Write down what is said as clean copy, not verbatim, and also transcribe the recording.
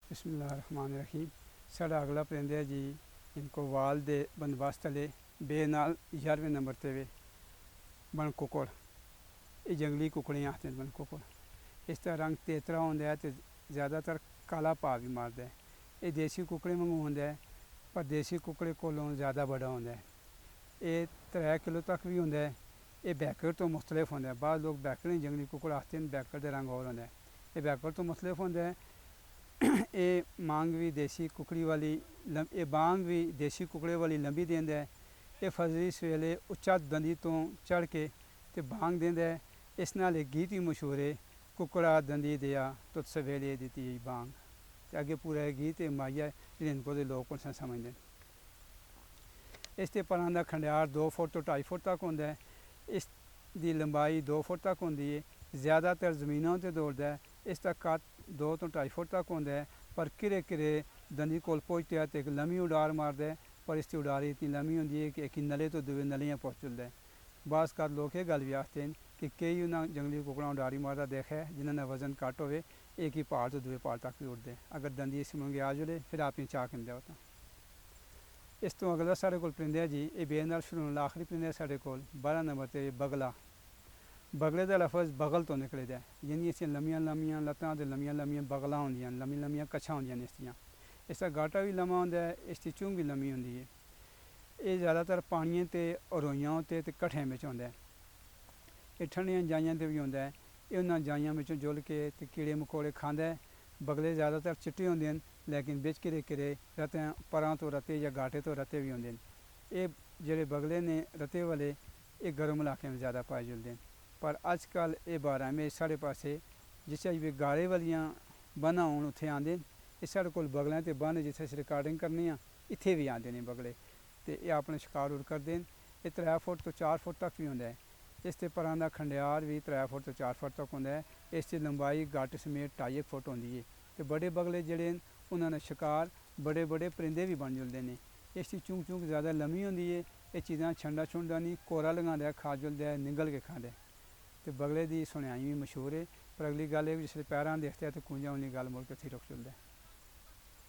बिस्मिल्लाहिर्रहमानिर्रहीम। साढ़ा अगला परिंदा है जी इनको वाल दे बंदोबस्त तले बे नाल 11वें नंबर ते वे बन कुकड़। ये जंगली कुकड़ियाँ आखते हैं बन कुकड़। इसका रंग तेतरा होंदा है तो ज़्यादातर काला पा भी मारदा है। ये देसी कुकड़े वांगू होंदा है पर देसी कुकड़े कोलों ज़्यादा बड़ा होंदा है। ये 3 किलो तक भी होंदा है। ये बैकड़ तो मुख्तलिफ होंदा है। बाद लोग बैकड़ जंगली कुकड़ आखते हैं, बैकड़ का रंग और होंदा है। ये बैकड़ तो मुख्तलिफ होंदा है। ये मांग भी देसी कुकड़ी वाली ये बांग भी देसी कुकड़े वाली लंबी देंदा है। ये फजरी सवेले उच्चा दंदी तो चढ़ के ते बांग देंदा है। इस नाल एक गीत ही मशहूर है, कुकड़ा दंदी दिया तो सवेले दी बांग। अगे पूरा गीत माइया हिंदको के लोग उस समझते हैं। इस परां का खंडियार 2 फुट तो 2.5 फुट तक होंदा है। इस दी लंबाई 2 फुट तक होंदी है। ज़्यादातर ज़मीनों पर दौड़ता है। इसका कद 2 तो 2.5 फुट तक होंदा है पर किरे किरे दंदी कोल पहुँचता है तो एक लम्मी उड़ार मारदा है। पर इसकी उड़ारी इतनी लम्मी होंदी है कि एक नले तो दूए नलियाँ पहुँच चलता है। बास कर लोग ये गल भी आखते हैं कि कई उन्हें जंगली कुकड़ा उड़ारी मारदा देखा है जिन्होंने वजन घट हो, एक ही पहाड़ तो दूए पहाड़ तक भी उड़ते। अगर दंदी इस मंगे आ जुले फिर आप चाह करें होता। इस तो अगला साढ़े को परिंदा जी ये बे नाल शुरू होने आखिरी परिंदा साढ़े को 12 नंबर पर बगला। बगले का लफज बगल तो निकले दा, यानी इस लम्मियां लम्मियां लत्तां ते लम्मियां लम्मियां बगलां होंदियां, लम्मी लम्मियां कच्छां होंदियां इसदियां। इसका गाटा भी लम्मा होंदा है, इसकी चूंग भी लम्मी होंदी है। ये ज़्यादातर पानियों ते अरोइयां ते कट्ठें बिच होंदा है। ये ठंडियां जाइयां ते भी होंदा है। ये उन्हां जाइयां बिचों जुल के ते कीड़े मकोड़े खांदा है। बगले ज़्यादातर चिट्टे होंदे हैं लेकिन बिच किरे किरे रते परां तो रते या गाटे तो रते भी होंदे हैं। ये जेह्ड़े बगले ने रते वाले ये गर्म इलाके में ज़्यादा पाए जुलदे हैं। पर अजकल ये 12 में साढ़े पासे जिस भी गाड़े वालियां बना होन उत्थे आंदे। ये साढ़े कोल बगलें ते बन जिथे अस रिकार्डिंग करने इत्थे भी आंदे ने बगले ते ये अपने शिकार उड़ करदे न। ये 3 फुट तो 4 फुट तक भी होंदा है। इस ते परां दा खंडियार भी 3 फुट तो 4 फुट तक होंदा है। इस दी लंबाई गट समेत 2.5 फुट होंदी है। ते बड़े बगले जेह्ड़े न उन्हां दा शिकार बड़े बड़े परिंदे भी बन जुलदे ने। इसकी चूंक चूंक ज़्यादा लम्मी होंदी है। ये चीज़ां छंडा छुंडा नहीं कोरा लगांदा है, खा जुलदा है, निगल के खांदा है। तो बगले की सुनियाई भी मशहूर है। पर अगली गल जिसले पैरां देखते हैं तो कूंजा उन्नी गल मुड़ के उत्थे रुक चलता है।